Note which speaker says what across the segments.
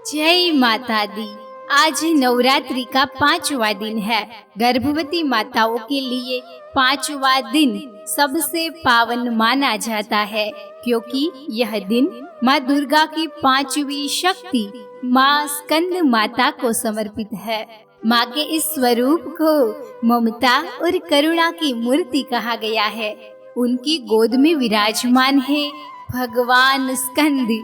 Speaker 1: जय माता दी। आज नवरात्रि का 5वां दिन है। गर्भवती माताओं के लिए 5वां दिन सबसे पावन माना जाता है, क्योंकि यह दिन माँ दुर्गा की 5वीं शक्ति माँ स्कंद माता को समर्पित है। माँ के इस स्वरूप को ममता और करुणा की मूर्ति कहा गया है। उनकी गोद में विराजमान है भगवान स्कंद,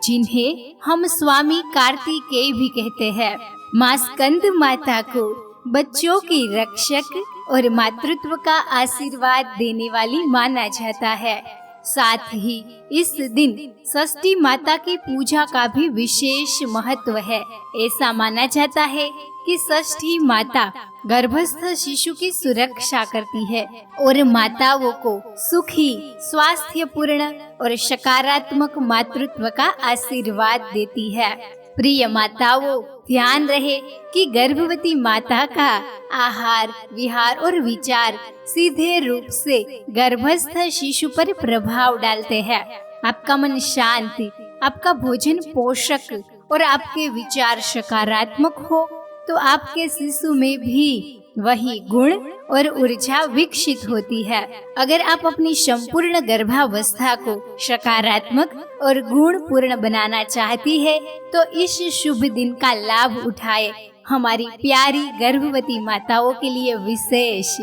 Speaker 1: जिन्हें हम स्वामी कार्तिकेय भी कहते हैं। माँ स्कंद माता को बच्चों की रक्षक और मातृत्व का आशीर्वाद देने वाली माना जाता है। साथ ही इस दिन षष्ठी माता की पूजा का भी विशेष महत्व है। ऐसा माना जाता है कि षष्ठी माता गर्भस्थ शिशु की सुरक्षा करती है और माताओं को सुखी, स्वास्थ्यपूर्ण और सकारात्मक मातृत्व का आशीर्वाद देती है। प्रिय माताओं, ध्यान रहे कि गर्भवती माता का आहार, विहार और विचार सीधे रूप से गर्भस्थ शिशु पर प्रभाव डालते हैं। आपका मन शांत, आपका भोजन पोषक और आपके विचार सकारात्मक हो तो आपके शिशु में भी वही गुण और ऊर्जा विकसित होती है। अगर आप अपनी संपूर्ण गर्भावस्था को सकारात्मक और गुणपूर्ण बनाना चाहती है तो इस शुभ दिन का लाभ उठाए। हमारी प्यारी गर्भवती माताओं के लिए विशेष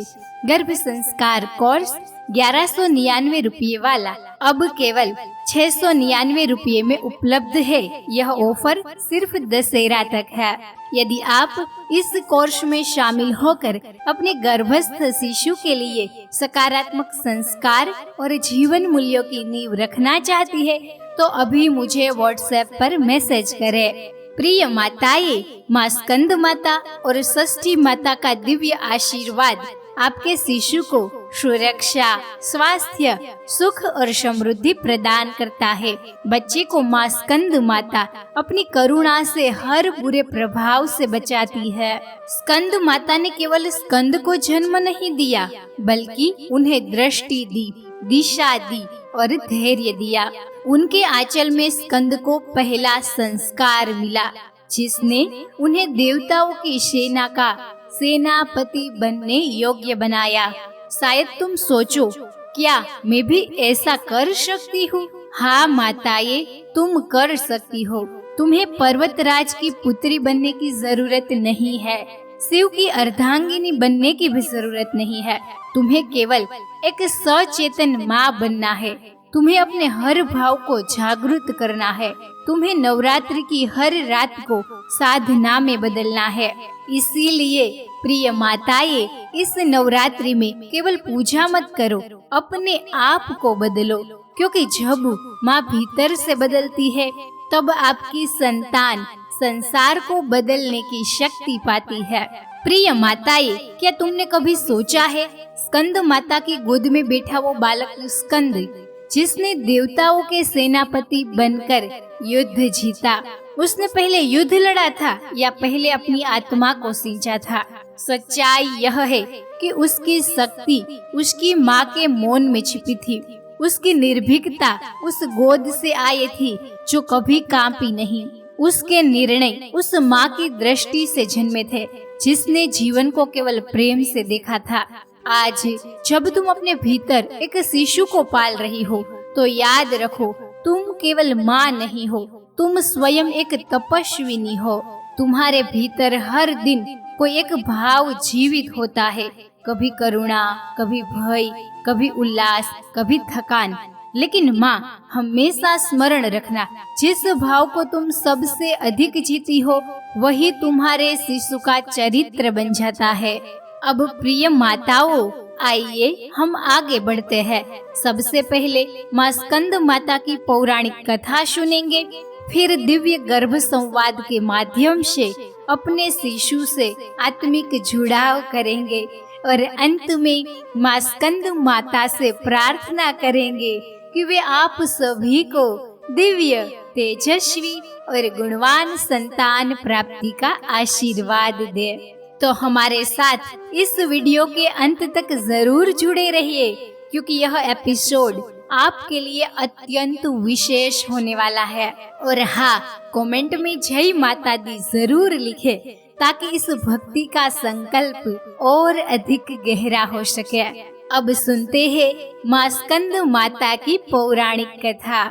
Speaker 1: गर्भ संस्कार कोर्स 1199 रुपये वाला अब केवल 699 रुपये में उपलब्ध है। यह ऑफर सिर्फ दशहरा तक है। यदि आप इस कोर्स में शामिल होकर अपने गर्भस्थ शिशु के लिए सकारात्मक संस्कार और जीवन मूल्यों की नींव रखना चाहती है तो अभी मुझे व्हाट्सएप पर मैसेज करें। प्रिय माताएं, माँ स्कंद माता और षष्ठी माता का दिव्य आशीर्वाद आपके शिशु को सुरक्षा, स्वास्थ्य, सुख और समृद्धि प्रदान करता है। बच्चे को माँ स्कंद माता अपनी करुणा से हर बुरे प्रभाव से बचाती है। स्कंद माता ने केवल स्कंद को जन्म नहीं दिया, बल्कि उन्हें दृष्टि दी, दिशा दी और धैर्य दिया। उनके आंचल में स्कंद को पहला संस्कार मिला, जिसने उन्हें देवताओं की सेना का सेनापति बनने योग्य बनाया। शायद तुम सोचो, क्या मैं भी ऐसा कर सकती हूँ? हाँ माताएं, तुम कर सकती हो। तुम्हें पर्वतराज की पुत्री बनने की जरूरत नहीं है, शिव की अर्धांगिनी बनने की भी जरूरत नहीं है। तुम्हें केवल एक सचेतन माँ बनना है। तुम्हें अपने हर भाव को जागृत करना है। तुम्हें नवरात्रि की हर रात को साधना में बदलना है। इसीलिए प्रिय माताएं, इस नवरात्रि में केवल पूजा मत करो, अपने आप को बदलो, क्योंकि जब माँ भीतर से बदलती है तब आपकी संतान संसार को बदलने की शक्ति पाती है। प्रिय माताएं, क्या तुमने कभी सोचा है स्कंद माता की गोद में बैठा वो बालक स्कंद, जिसने देवताओं के सेनापति बनकर युद्ध जीता, उसने पहले युद्ध लड़ा था या पहले अपनी आत्मा को सींचा था? सच्चाई यह है कि उसकी शक्ति उसकी माँ के मौन में छिपी थी। उसकी निर्भीकता उस गोद से आई थी जो कभी कांपी नहीं। उसके निर्णय उस माँ की दृष्टि से जन्मे थे, जिसने जीवन को केवल प्रेम से देखा था। आज जब तुम अपने भीतर एक शिशु को पाल रही हो तो याद रखो, तुम केवल माँ नहीं हो, तुम स्वयं एक तपस्विनी हो। तुम्हारे भीतर हर दिन कोई एक भाव जीवित होता है, कभी करुणा, कभी भय, कभी उल्लास, कभी थकान। लेकिन माँ, हमेशा स्मरण रखना, जिस भाव को तुम सबसे अधिक जीती हो वही तुम्हारे शिशु का चरित्र बन जाता है। अब प्रिय माताओं, आइए हम आगे बढ़ते हैं। सबसे पहले माँ स्कंद माता की पौराणिक कथा सुनेंगे, फिर दिव्य गर्भ संवाद के माध्यम से अपने शिशु से आत्मिक जुड़ाव करेंगे और अंत में माँ स्कंद माता से प्रार्थना करेंगे कि वे आप सभी को दिव्य, तेजस्वी और गुणवान संतान प्राप्ति का आशीर्वाद दे। तो हमारे साथ इस वीडियो के अंत तक जरूर जुड़े रहिए, क्योंकि यह एपिसोड आपके लिए अत्यंत विशेष होने वाला है। और हाँ, कमेंट में जय माता दी जरूर लिखे ताकि इस भक्ति का संकल्प और अधिक गहरा हो सके। अब सुनते हैं मां स्कंद माता की पौराणिक कथा।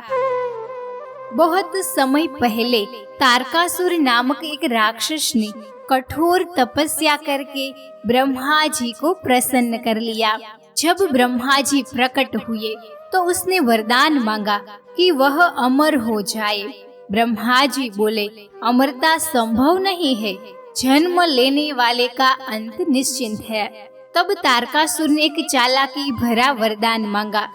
Speaker 1: बहुत समय पहले तारकासुर नामक एक राक्षस ने कठोर तपस्या करके ब्रह्मा जी को प्रसन्न कर लिया। जब ब्रह्मा जी प्रकट हुए तो उसने वरदान मांगा कि वह अमर हो जाए। ब्रह्मा जी बोले, अमरता संभव नहीं है, जन्म लेने वाले का अंत निश्चिंत है। तब तारकासुर ने एक चालाकी भरा वरदान मांगा,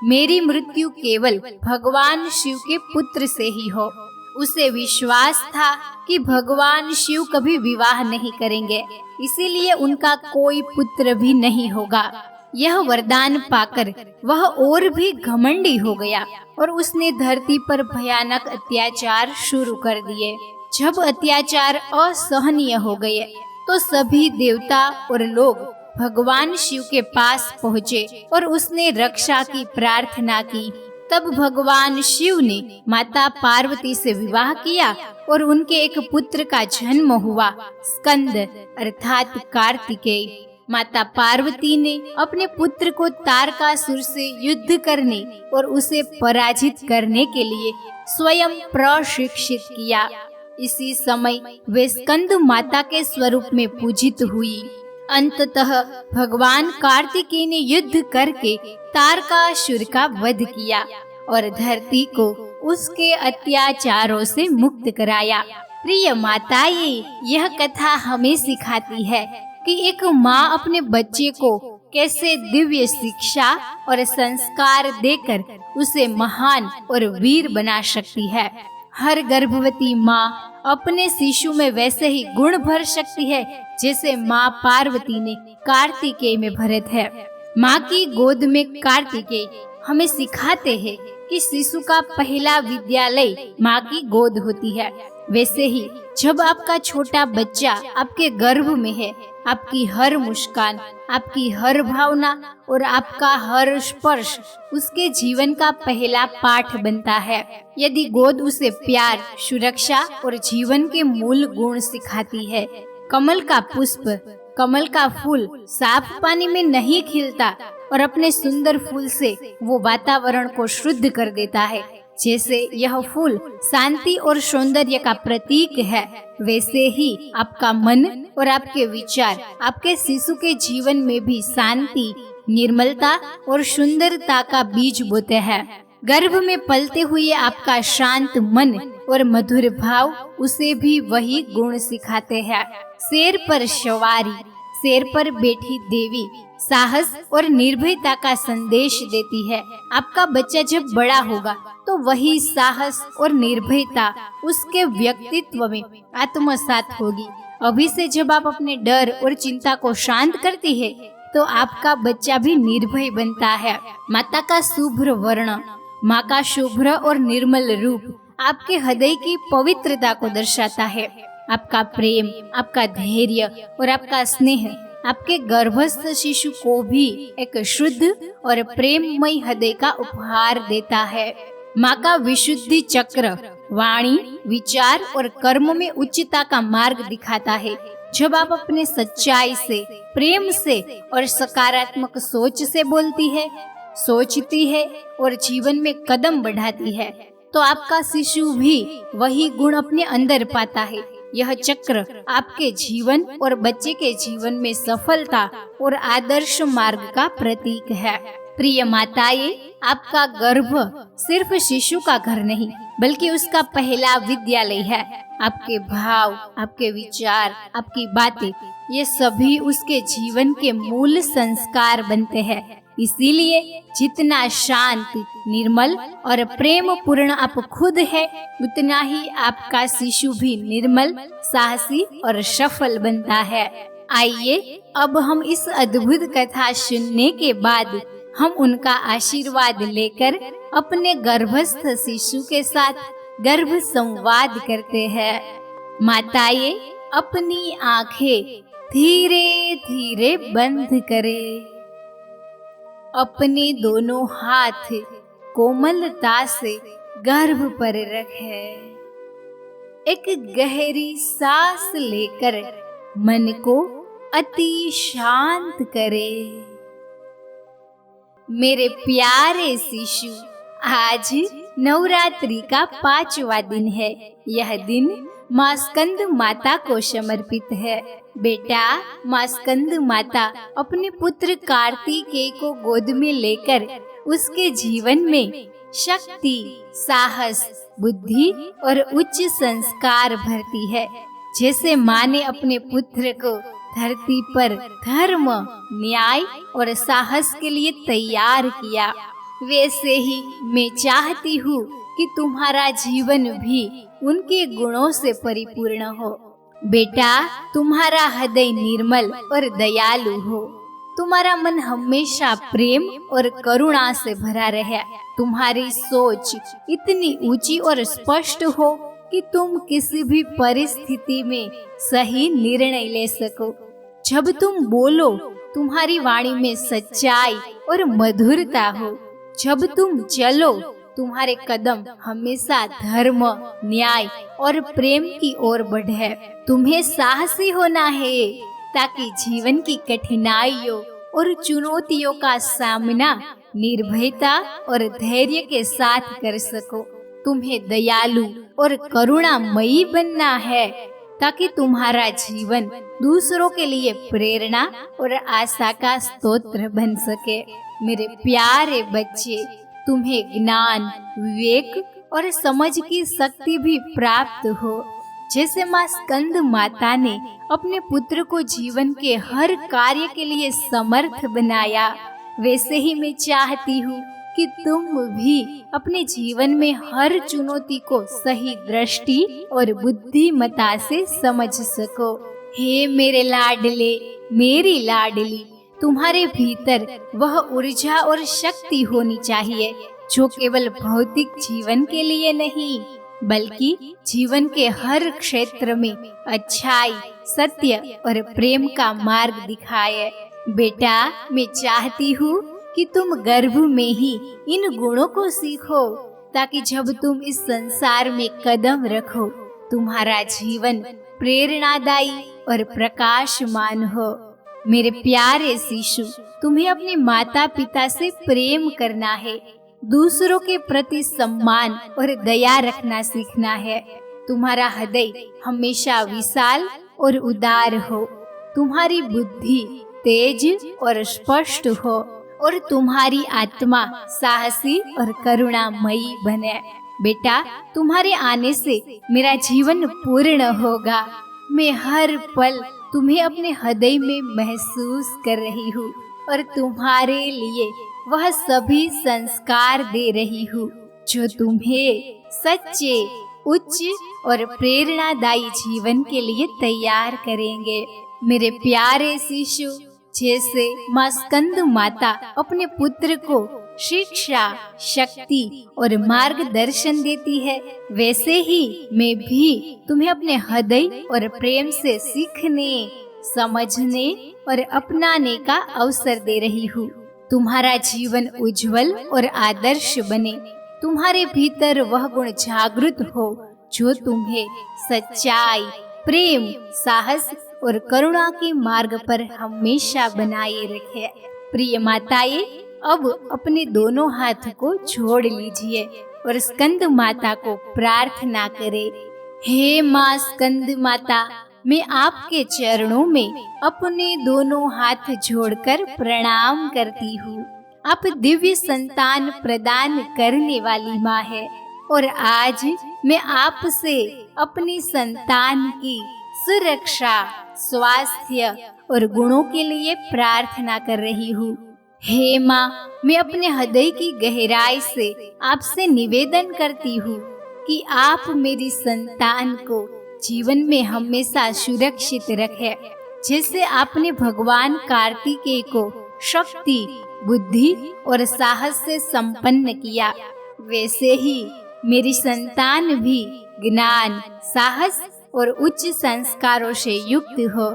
Speaker 1: मेरी मृत्यु केवल भगवान शिव के पुत्र से ही हो। उसे विश्वास था कि भगवान शिव कभी विवाह नहीं करेंगे, इसीलिए उनका कोई पुत्र भी नहीं होगा। यह वरदान पाकर वह और भी घमंडी हो गया और उसने धरती पर भयानक अत्याचार शुरू कर दिए। जब अत्याचार असहनीय हो गए तो सभी देवता और लोग भगवान शिव के पास पहुँचे और उसने रक्षा की प्रार्थना की। तब भगवान शिव ने माता पार्वती से विवाह किया और उनके एक पुत्र का जन्म हुआ, स्कंद अर्थात कार्तिकेय। माता पार्वती ने अपने पुत्र को तारकासुर से युद्ध करने और उसे पराजित करने के लिए स्वयं प्रशिक्षित किया। इसी समय वे स्कंद माता के स्वरूप में पूजित हुई। अंततः भगवान कार्तिकेय ने युद्ध करके तारकासुर का वध किया और धरती को उसके अत्याचारों से मुक्त कराया। प्रिय माताएं, यह कथा हमें सिखाती है कि एक माँ अपने बच्चे को कैसे दिव्य शिक्षा और संस्कार देकर उसे महान और वीर बना सकती है। हर गर्भवती माँ अपने शिशु में वैसे ही गुण भर सकती है जैसे माँ पार्वती ने कार्तिकेय में भरे थे। माँ की गोद में कार्तिकेय हमें सिखाते हैं कि शिशु का पहला विद्यालय माँ की गोद होती है। वैसे ही जब आपका छोटा बच्चा आपके गर्भ में है, आपकी हर मुस्कान, आपकी हर भावना और आपका हर स्पर्श उसके जीवन का पहला पाठ बनता है। यदि गोद उसे प्यार, सुरक्षा और जीवन के मूल गुण सिखाती है। कमल का पुष्प, कमल का फूल साफ पानी में नहीं खिलता और अपने सुंदर फूल से वो वातावरण को शुद्ध कर देता है। जैसे यह फूल शांति और सौंदर्य का प्रतीक है, वैसे ही आपका मन और आपके विचार आपके शिशु के जीवन में भी शांति, निर्मलता और सुंदरता का बीज बोते हैं। गर्भ में पलते हुए आपका शांत मन और मधुर भाव उसे भी वही गुण सिखाते हैं। शेर पर सवारी, शेर पर बैठी देवी साहस और निर्भयता का संदेश देती है। आपका बच्चा जब बड़ा होगा तो वही साहस और निर्भयता उसके व्यक्तित्व में आत्मसात होगी। अभी से जब आप अपने डर और चिंता को शांत करती है तो आपका बच्चा भी निर्भय बनता है। माता का शुभ्र वर्ण, माँ का शुभ्र और निर्मल रूप आपके हृदय की पवित्रता को दर्शाता है। आपका प्रेम, आपका धैर्य और आपका स्नेह आपके गर्भस्थ शिशु को भी एक शुद्ध और प्रेममय हृदय का उपहार देता है। माँ का विशुद्धि चक्र वाणी, विचार और कर्म में उच्चता का मार्ग दिखाता है। जब आप अपने सच्चाई से, प्रेम से और सकारात्मक सोच से बोलती है, सोचती है और जीवन में कदम बढ़ाती है तो आपका शिशु भी वही गुण अपने अंदर पाता है। यह चक्र आपके जीवन और बच्चे के जीवन में सफलता और आदर्श मार्ग का प्रतीक है। प्रिय माताएं, आपका गर्भ सिर्फ शिशु का घर नहीं बल्कि उसका पहला विद्यालय है। आपके भाव, आपके विचार, आपकी बातें, ये सभी उसके जीवन के मूल संस्कार बनते हैं। इसीलिए जितना शांत, निर्मल और प्रेम पूर्ण आप खुद है, उतना ही आपका शिशु भी निर्मल, साहसी और सफल बनता है। आइए अब हम इस अद्भुत कथा सुनने के बाद हम उनका आशीर्वाद लेकर अपने गर्भस्थ शिशु के साथ गर्भ संवाद करते हैं। माताएं अपनी आंखें धीरे धीरे बंद करें, अपने दोनों हाथ कोमलता से गर्भ पर रखे। एक गहरी सांस लेकर मन को अति शांत करे। मेरे प्यारे शिशु, आज नवरात्रि का 5वां दिन है। यह दिन माँ स्कंद माता को समर्पित है। बेटा, माँ स्कंद माता अपने पुत्र कार्तिकेय को गोद में लेकर उसके जीवन में शक्ति, साहस, बुद्धि और उच्च संस्कार भरती है। जैसे माँ ने अपने पुत्र को धरती पर धर्म, न्याय और साहस के लिए तैयार किया, वैसे ही मैं चाहती हूँ कि तुम्हारा जीवन भी उनके गुणों से परिपूर्ण हो। बेटा, तुम्हारा हृदय निर्मल और दयालु हो। तुम्हारा मन हमेशा प्रेम और करुणा से भरा रहे। तुम्हारी सोच इतनी ऊंची और स्पष्ट हो कि तुम किसी भी परिस्थिति में सही निर्णय ले सको। जब तुम बोलो, तुम्हारी वाणी में सच्चाई और मधुरता हो। जब तुम चलो, तुम्हारे कदम हमेशा धर्म, न्याय और प्रेम की ओर बढ़े। तुम्हें साहसी होना है ताकि जीवन की कठिनाइयों और चुनौतियों का सामना निर्भयता और धैर्य के साथ कर सको। तुम्हें दयालु और करुणामयी बनना है ताकि तुम्हारा जीवन दूसरों के लिए प्रेरणा और आशा का स्रोत बन सके। मेरे प्यारे बच्चे, तुम्हें ज्ञान, विवेक और समझ की शक्ति भी प्राप्त हो। जैसे माँ स्कंद माता ने अपने पुत्र को जीवन के हर कार्य के लिए समर्थ बनाया, वैसे ही मैं चाहती हूँ कि तुम भी अपने जीवन में हर चुनौती को सही दृष्टि और बुद्धिमता से समझ सको। हे मेरे लाडले, मेरी लाडली, तुम्हारे भीतर वह ऊर्जा और शक्ति होनी चाहिए जो केवल भौतिक जीवन के लिए नहीं, बल्कि जीवन के हर क्षेत्र में अच्छाई, सत्य और प्रेम का मार्ग दिखाए। बेटा, मैं चाहती हूँ कि तुम गर्भ में ही इन गुणों को सीखो, ताकि जब तुम इस संसार में कदम रखो, तुम्हारा जीवन प्रेरणादायी और प्रकाशमान हो। मेरे प्यारे शिशु, तुम्हें अपने माता पिता से प्रेम करना है, दूसरों के प्रति सम्मान और दया रखना सीखना है। तुम्हारा हृदय हमेशा विशाल और उदार हो, तुम्हारी बुद्धि तेज और स्पष्ट हो और तुम्हारी आत्मा साहसी और करुणामयी बने। बेटा, तुम्हारे आने से मेरा जीवन पूर्ण होगा। मैं हर पल तुम्हें अपने हृदय में महसूस कर रही हूँ और तुम्हारे लिए वह सभी संस्कार दे रही हूँ जो तुम्हें सच्चे, उच्च और प्रेरणादायी जीवन के लिए तैयार करेंगे। मेरे प्यारे शिशु, जैसे माँ स्कंद माता अपने पुत्र को शिक्षा, शक्ति और मार्गदर्शन देती है, वैसे ही मैं भी तुम्हें अपने हृदय और प्रेम से सीखने, समझने और अपनाने का अवसर दे रही हूँ। तुम्हारा जीवन उज्जवल और आदर्श बने। तुम्हारे भीतर वह गुण जागृत हो जो तुम्हें सच्चाई, प्रेम, साहस और करुणा के मार्ग पर हमेशा बनाए रखे। प्रिय माताएं, अब अपने दोनों हाथ को जोड़ लीजिए और स्कंद माता को प्रार्थना करें। हे माँ स्कंद माता, मैं आपके चरणों में अपने दोनों हाथ जोड़कर प्रणाम करती हूँ। आप दिव्य संतान प्रदान करने वाली माँ है और आज मैं आपसे अपनी संतान की सुरक्षा, स्वास्थ्य और गुणों के लिए प्रार्थना कर रही हूँ। हे माँ, मैं अपने हृदय की गहराई से आपसे निवेदन करती हूँ कि आप मेरी संतान को जीवन में हमेशा सुरक्षित रखें। जैसे आपने भगवान कार्तिकेय को शक्ति, बुद्धि और साहस से संपन्न किया, वैसे ही मेरी संतान भी ज्ञान, साहस और उच्च संस्कारों से युक्त हो।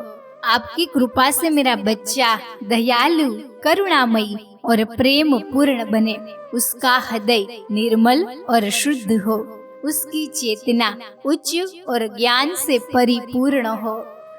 Speaker 1: आपकी कृपा से मेरा बच्चा दयालु, करुणामयी और प्रेम पूर्ण बने, उसका हृदय निर्मल और शुद्ध हो, उसकी चेतना उच्च और ज्ञान से परिपूर्ण हो,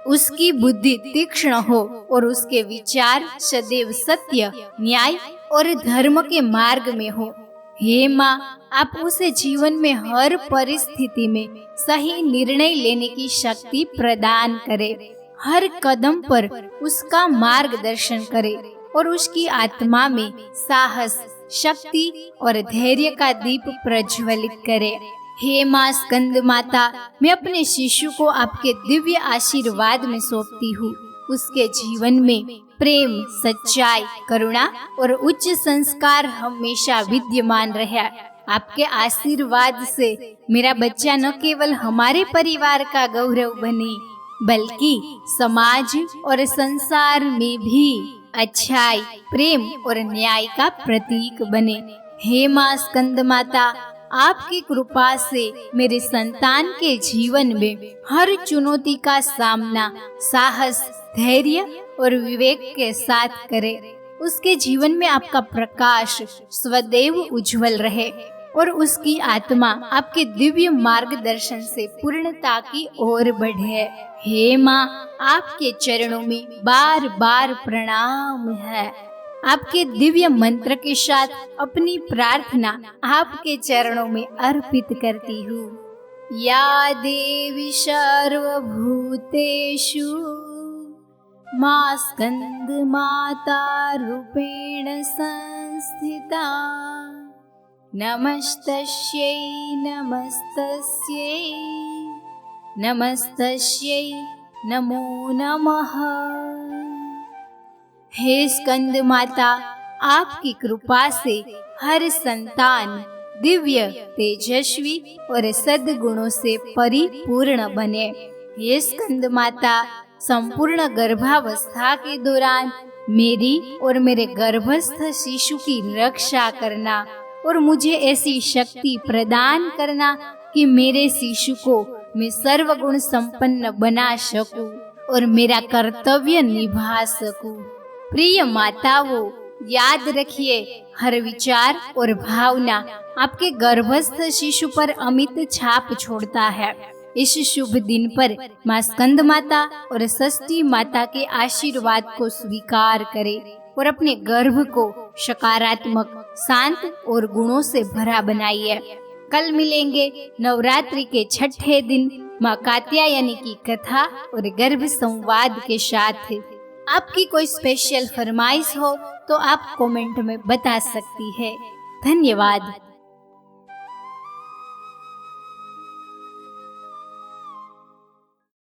Speaker 1: उसकी बुद्धि तीक्ष्ण हो और उसके विचार सदैव सत्य, न्याय और धर्म के मार्ग में हो। हे माँ, आप उसे जीवन में हर परिस्थिति में सही निर्णय लेने की शक्ति प्रदान करें, हर कदम पर उसका मार्गदर्शन करें और उसकी आत्मा में साहस, शक्ति और धैर्य का दीप प्रज्वलित करें। हे माँ स्कंद माता, मैं अपने शिशु को आपके दिव्य आशीर्वाद में सौंपती हूँ। उसके जीवन में प्रेम, सच्चाई, करुणा और उच्च संस्कार हमेशा विद्यमान रहे। आपके आशीर्वाद से मेरा बच्चा न केवल हमारे परिवार का गौरव बने, बल्कि समाज और संसार में भी अच्छाई, प्रेम और न्याय का प्रतीक बने। हे माँ स्कंद माता, आपकी कृपा से मेरे संतान के जीवन में हर चुनौती का सामना साहस, धैर्य और विवेक के साथ करे। उसके जीवन में आपका प्रकाश सदैव उज्जवल रहे और उसकी आत्मा आपके दिव्य मार्गदर्शन से पूर्णता की ओर बढ़े। हे माँ, आपके चरणों में बार बार प्रणाम है। आपके दिव्य मंत्र के साथ अपनी प्रार्थना आपके चरणों में अर्पित करती हूँ। या देवी सर्वभूतेषु माँ स्कंद माता रूपेण संस्थिता, नमस्तस्यै नमस्तस्यै नमस्तस्यै नमो नमः। हे स्कंद माता, आपकी कृपा से हर संतान दिव्य, तेजस्वी और सद्गुणों से परिपूर्ण बने। हे स्कंद माता, संपूर्ण गर्भावस्था के दौरान मेरी और मेरे गर्भस्थ शिशु की रक्षा करना और मुझे ऐसी शक्ति प्रदान करना कि मेरे शिशु को मैं सर्वगुण संपन्न बना सकूं और मेरा कर्तव्य निभा सकूं। प्रिय माताओं, याद रखिए, हर विचार और भावना आपके गर्भस्थ शिशु पर अमिट छाप छोड़ता है। इस शुभ दिन पर माँ स्कंद माता और षष्ठी माता के आशीर्वाद को स्वीकार करें और अपने गर्भ को सकारात्मक, शांत और गुणों से भरा बनाइए। कल मिलेंगे नवरात्रि के छठे दिन माँ कात्यायनी की कथा और गर्भ संवाद के साथ। आपकी कोई स्पेशल फरमाइश हो तो आप कमेंट में बता सकती है। धन्यवाद।